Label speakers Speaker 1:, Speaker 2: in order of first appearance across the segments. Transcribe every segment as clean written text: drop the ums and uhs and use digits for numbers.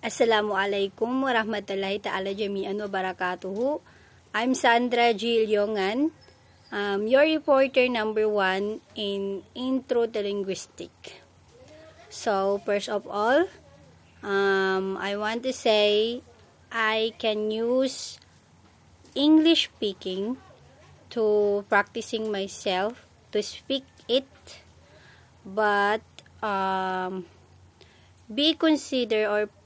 Speaker 1: Assalamualaikum warahmatullahi ta'ala jami'an wa barakatuhu. I'm Sandra G. Liongan, your reporter number 1 in Intro to Linguistic. So, first of all, I want to say I can use English speaking to practicing myself to speak it, but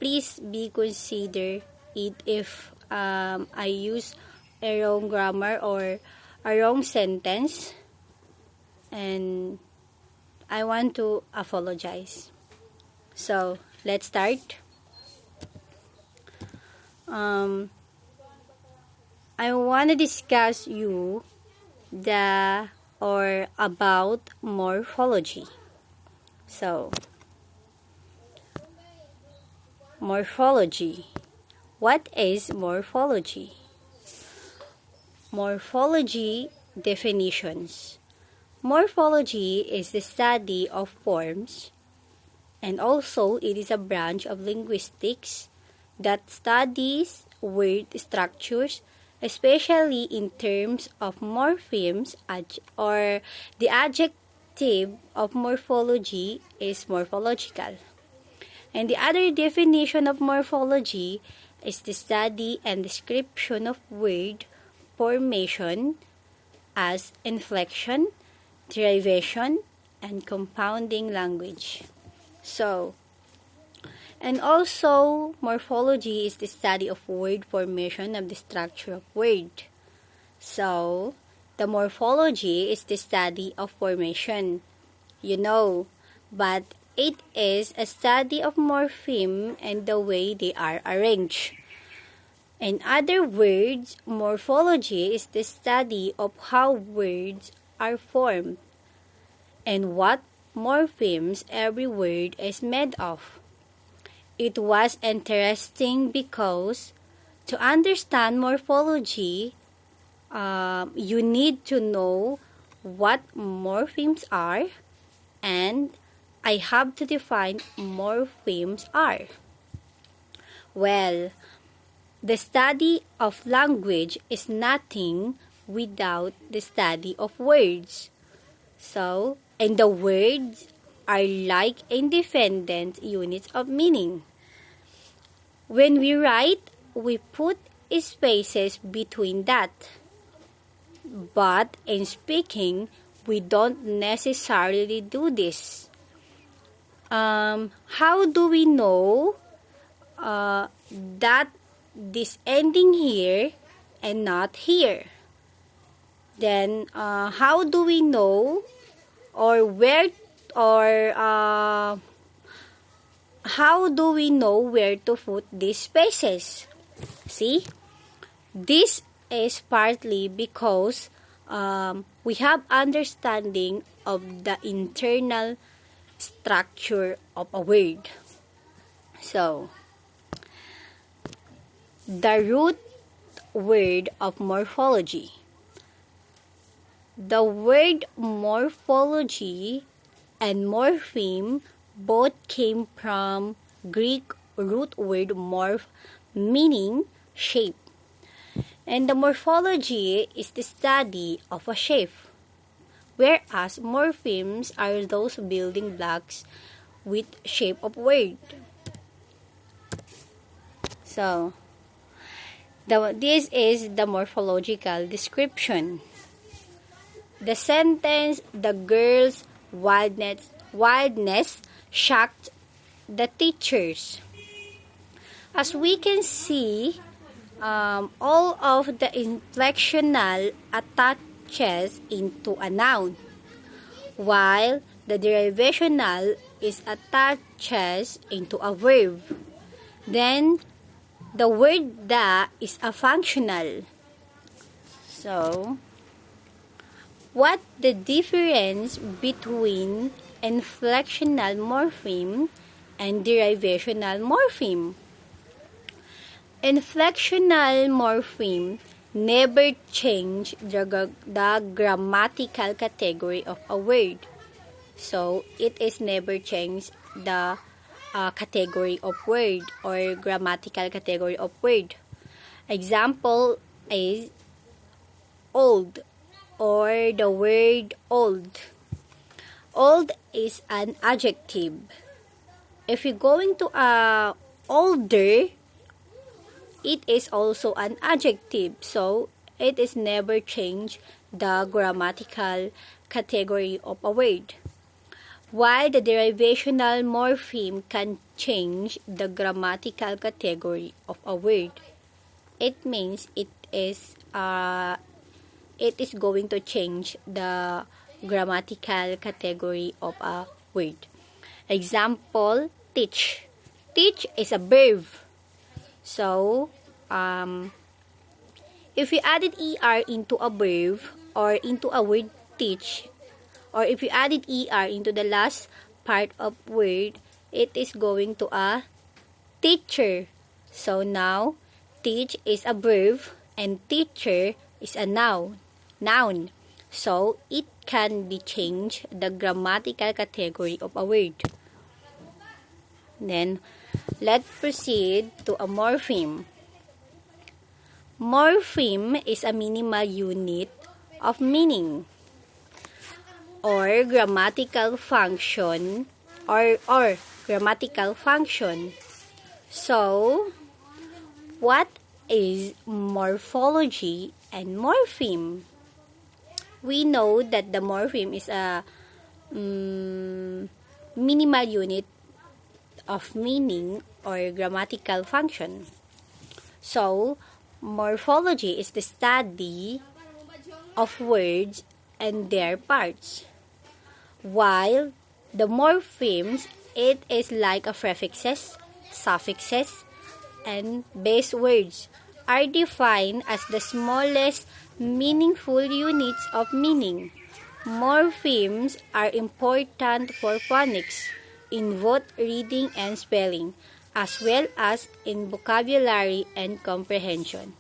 Speaker 1: please be consider it if I use a wrong grammar or a wrong sentence, and I want to apologize. So let's start. I want to discuss you about morphology. So, morphology. What is morphology? Morphology definitions. Morphology is the study of forms, and also it is a branch of linguistics that studies word structures, especially in terms of morphemes, or the adjective of morphology is morphological. And the other definition of morphology is the study and description of word formation as inflection, derivation, and compounding language. So, and also morphology is the study of word formation of the structure of word. So, the morphology is the study of formation, but it is a study of morpheme and the way they are arranged. In other words, morphology is the study of how words are formed and what morphemes every word is made of. It was interesting because to understand morphology, you need to know what morphemes are, and I have to define morphemes are. Well, the study of language is nothing without the study of words. So, and the words are like independent units of meaning. When we write, we put spaces between that. But in speaking, we don't necessarily do this. How do we know that this ending here and not here? Then how do we know how do we know where to put these spaces? See, this is partly because we have understanding of the internal structure of a word. So, the root word of morphology. The word morphology and morpheme both came from Greek root word morph, meaning shape. And the morphology is the study of a shape, whereas morphemes are those building blocks with shape of word. So, this is the morphological description. The sentence, "The girl's wildness shocked the teachers." As we can see, all of the inflectional attaches into a noun, while the derivational is attaches into a verb. Then, the word "the" is a functional. So, what the difference between inflectional morpheme and derivational morpheme? Inflectional morpheme never change the grammatical category of a word. So, it is never change the category of word or grammatical category of word. Example is old or the word old. Old is an adjective. If you're going to older, it is also an adjective. So, it is never change the grammatical category of a word. While the derivational morpheme can change the grammatical category of a word, it means it is going to change the grammatical category of a word. Example, teach. Teach is a verb. So, if you added er into a verb or into a word teach, or if you added er into the last part of word, it is going to a teacher. So now, teach is a verb and teacher is a noun. So, it can be changed the grammatical category of a word. Then, let's proceed to a morpheme. Morpheme is a minimal unit of meaning or grammatical function or grammatical function. So, what is morphology and morpheme? We know that the morpheme is a minimal unit of meaning or grammatical function. So, morphology is the study of words and their parts. While the morphemes, it is like a prefixes, suffixes, and base words are defined as the smallest meaningful units of meaning. Morphemes are important for phonics in both reading and spelling, as well as in vocabulary and comprehension.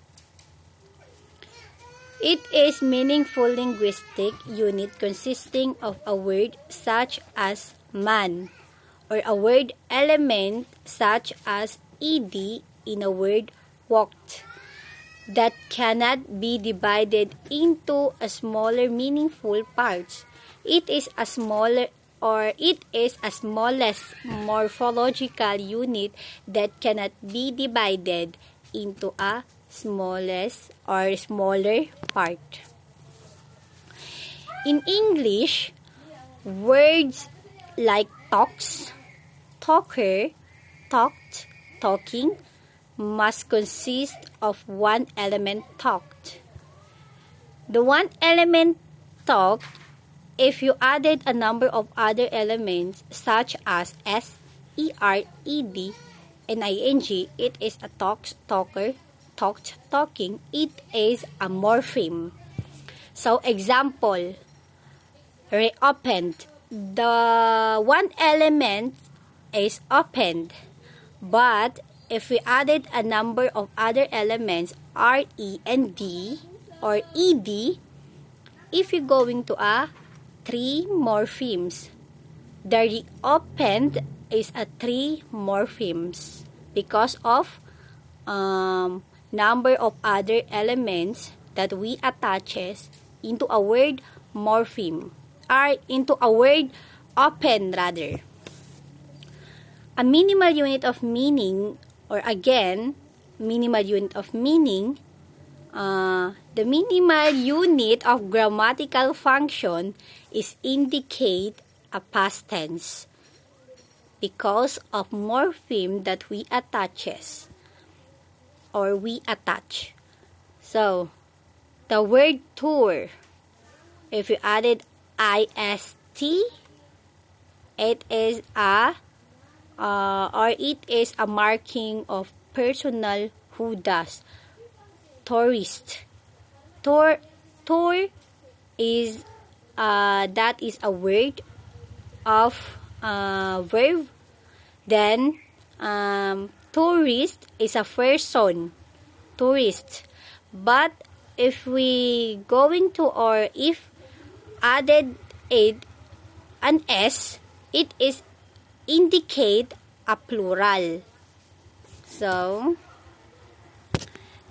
Speaker 1: It is meaningful linguistic unit consisting of a word such as man, or a word element such as ed in a word walked, that cannot be divided into a smaller meaningful parts. It is a smallest morphological unit that cannot be divided into a smallest or smaller part. In English, words like talks, talker, talked, talking must consist of one element talked. The one element talked, if you added a number of other elements such as s, er, ed, and ing, it is a talks, talker, talked, talking. It is a morpheme. So, example, reopened. The one element is opened, but if we added a number of other elements, re and d, or ed, if you're going to a three morphemes, the reopened is a three morphemes because of number of other elements that we attaches into a word morpheme, or into a word open rather. A minimal unit of meaning, or again, minimal unit of meaning, the minimal unit of grammatical function is indicate a past tense because of morpheme that we attaches or we attach. So, the word tour, if you added ist, it is a marking of personal who does. Tourist. Tour is that is a word of verb. Then tourist is a person. Tourist. But if we going to, or if added an s, it is indicate a plural. So,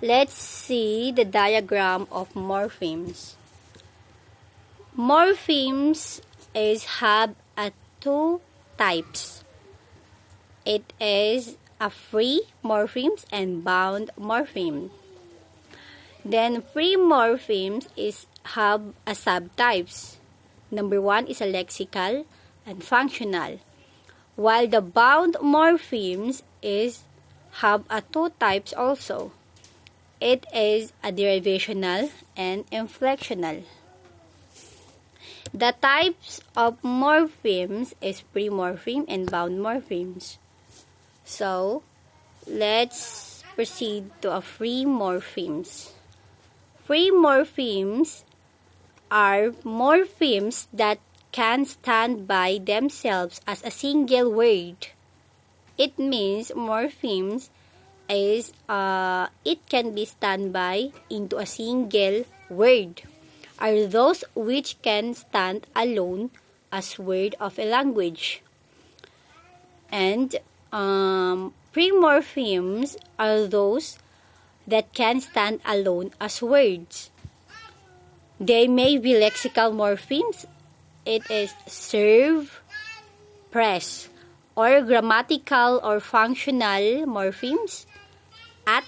Speaker 1: let's see the diagram of morphemes. Morphemes have two types. It is a free morphemes and bound morpheme. Then free morphemes have a subtypes. Number 1 is a lexical and functional, while the bound morphemes have a two types also. It is a derivational and inflectional. The types of morphemes is free morpheme and bound morphemes. So, let's proceed to a free morphemes. Free morphemes are morphemes that can stand by themselves as a single word. It means morphemes it can be stand by into a single word, are those which can stand alone as word of a language. And free morphemes are those that can stand alone as words. They may be lexical morphemes. It is serve, press, or grammatical or functional morphemes, at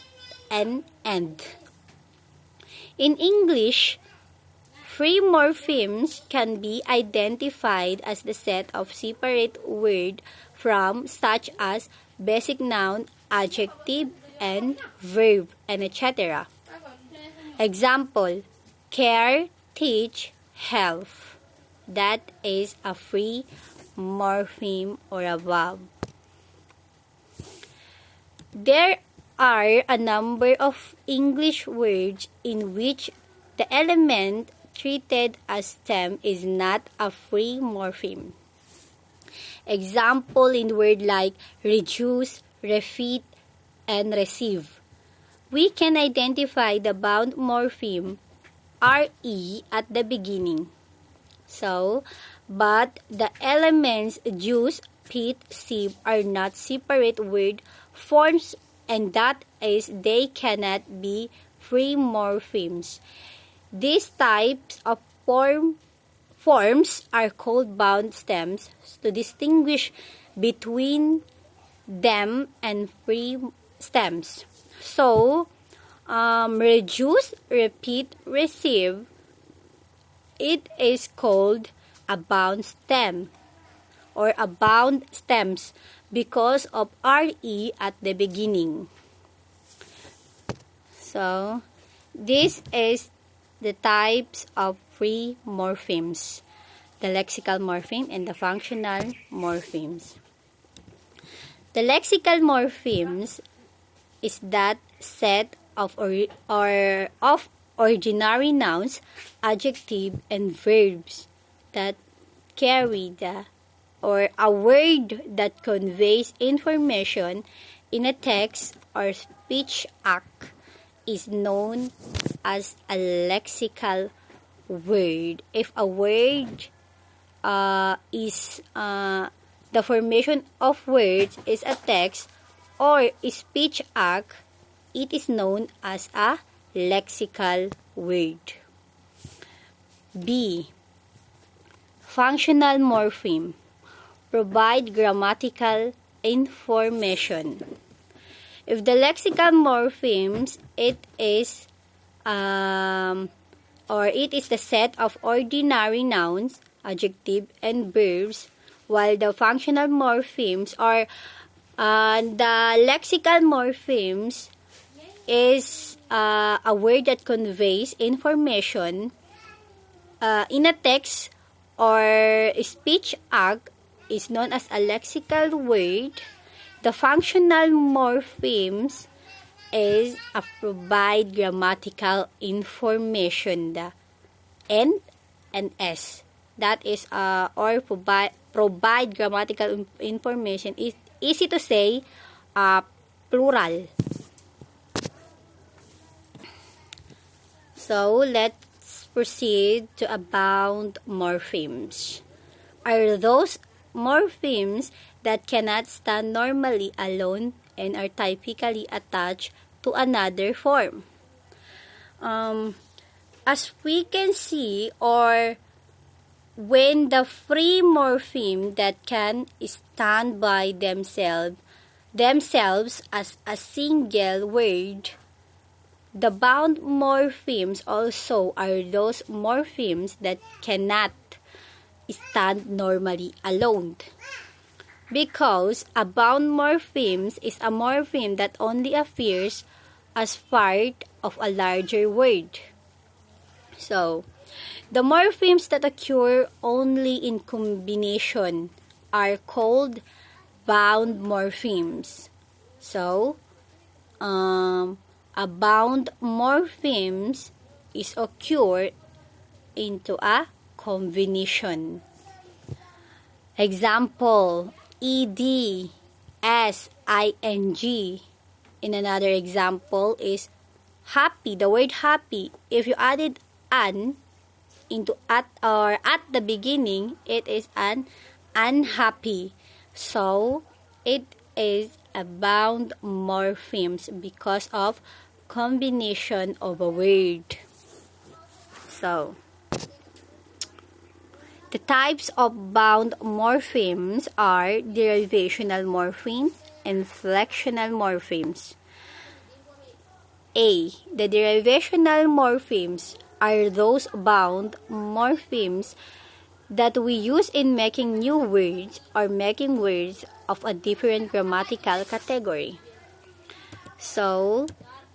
Speaker 1: and end. In English, free morphemes can be identified as the set of separate words from such as basic noun, adjective, and verb, and etc. Example, care, teach, help. That is a free morpheme or a verb. There are a number of English words in which the element treated as stem is not a free morpheme. Example in word like reduce, refit, and receive. We can identify the bound morpheme re at the beginning. So, but the elements juice, pit, sieve are not separate word forms, and that is they cannot be free morphemes. These types of forms are called bound stems to distinguish between them and free stems. So, reduce, repeat, receive, it is called a bound stem or a bound stems because of re at the beginning. So, this is the types of free morphemes, the lexical morpheme and the functional morphemes. The lexical morphemes is that set of ordinary nouns, adjective, and verbs that carry or a word that conveys information in a text or speech act is known as a lexical word. If a word the formation of words is a text or a speech act, it is known as a lexical word. B. Functional morpheme. Provide grammatical information. If the lexical morphemes, it is the set of ordinary nouns, adjective, and verbs, while the functional morphemes or the lexical morphemes is a word that conveys information in a text or speech act is known as a lexical word. The functional morphemes is a provide grammatical information, the N and S. That is or provide grammatical information is easy to say plural. So let's proceed to abound morphemes. Are those morphemes that cannot stand normally alone and are typically attached to another form. As we can see, or when the free morpheme that can stand by themselves as a single word, the bound morphemes also are those morphemes that cannot stand normally alone. Because a bound morpheme is a morpheme that only appears as part of a larger word. So, the morphemes that occur only in combination are called bound morphemes. So, a bound morphemes is occur into a combination. Example, ed, s, ing. In another example is happy. The word happy, if you added an into at or at the beginning, it is an unhappy. So, it is a bound morphemes because of combination of a word. So, the types of bound morphemes are derivational morphemes and inflectional morphemes. A. The derivational morphemes are those bound morphemes that we use in making new words or making words of a different grammatical category. So,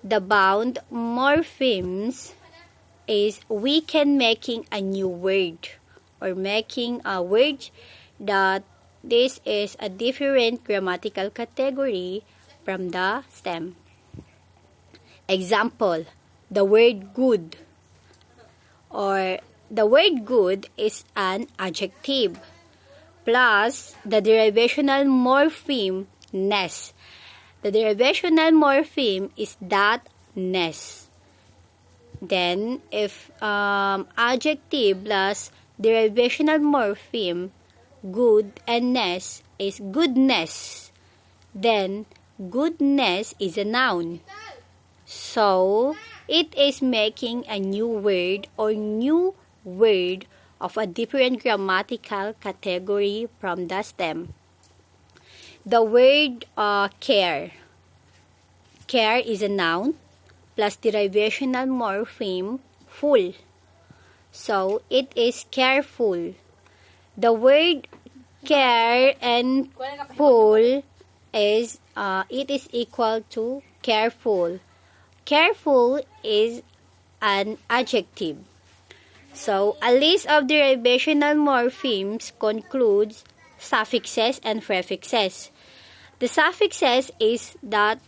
Speaker 1: the bound morphemes is we can making a new word or making a word that this is a different grammatical category from the stem. Example, the word good, or the word good is an adjective plus the derivational morpheme ness. The derivational morpheme is that ness. Then, if adjective plus derivational morpheme good and ness is goodness, then goodness is a noun. So, it is making a new word or new word of a different grammatical category from the stem. The word care. Care is a noun plus derivational morpheme full. So, it is careful. The word care and full is it is equal to careful. Careful is an adjective. So, a list of derivational morphemes concludes suffixes and prefixes. The suffixes is that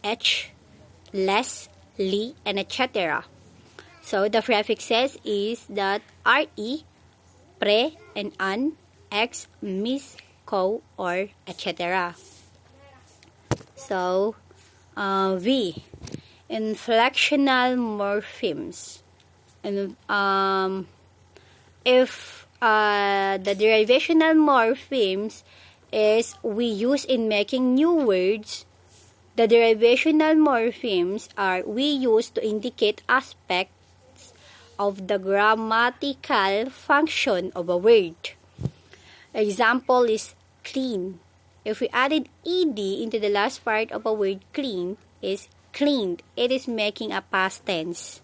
Speaker 1: ish, less, li, and etc. So, the prefixes is that re, pre, and an, ex, mis, co, or etc. So, V, inflectional morphemes. And if the derivational morphemes is we use in making new words, the derivational morphemes are we use to indicate aspects of the grammatical function of a word. Example is clean. If we added ed into the last part of a word clean, is cleaned. It is making a past tense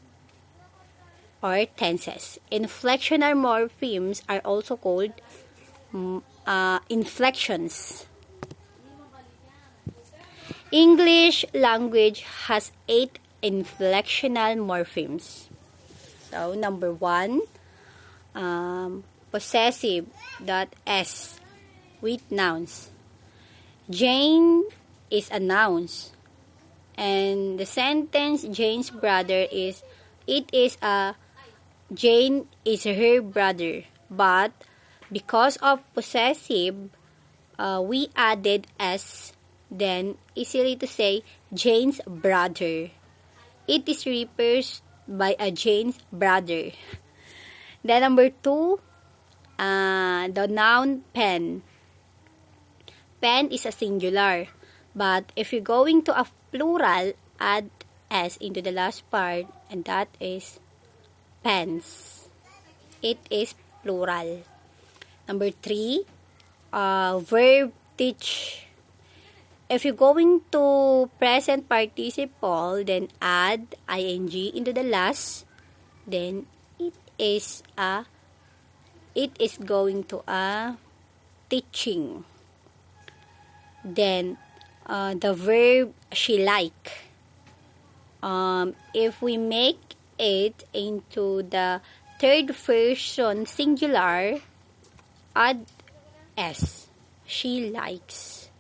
Speaker 1: or tenses. Inflectional morphemes are also called inflections. English language has 8 inflectional morphemes. So, number 1, possessive, .s, with nouns. Jane is a noun. And the sentence Jane's brother is, it is a, Jane is her brother. But because of possessive, we added s, then easily to say Jane's brother. It is referred by a Jane's brother. Then number 2, the noun pen. pen is a singular. But if you're going to a plural, add s into the last part, and that is pens. It is plural. Number 3, verb teach. If you're going to present participle, then add ing into the last, then it is going to a teaching. Then the verb she like. If we make it into the third person singular, add s. She likes.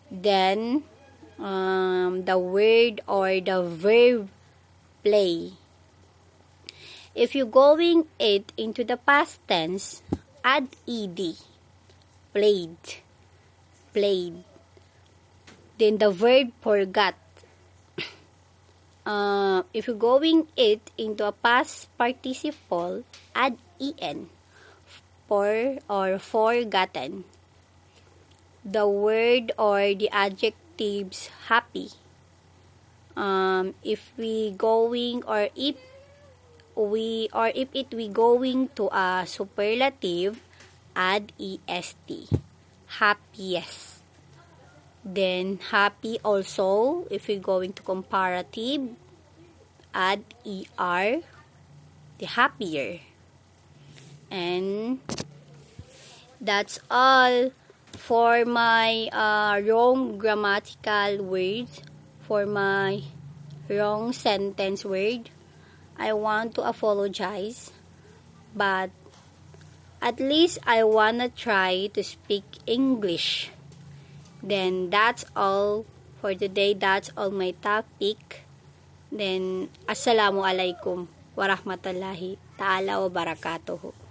Speaker 1: Then the word or the verb play. If you're going it into the past tense, add ed. Played. Played. Then the verb forgot. If you're going it into a past participle, add en. For or forgotten. The word or the adjectives happy. If we going or if we going to a superlative, add est. Happiest. Then happy also, if we're going to comparative, add er, the happier. And that's all for my wrong grammatical words, for my wrong sentence word. I want to apologize, but at least I wanna try to speak English. Then that's all for today. That's all my topic. Then Assalamualaikum warahmatullahi ta'ala wabarakatuh.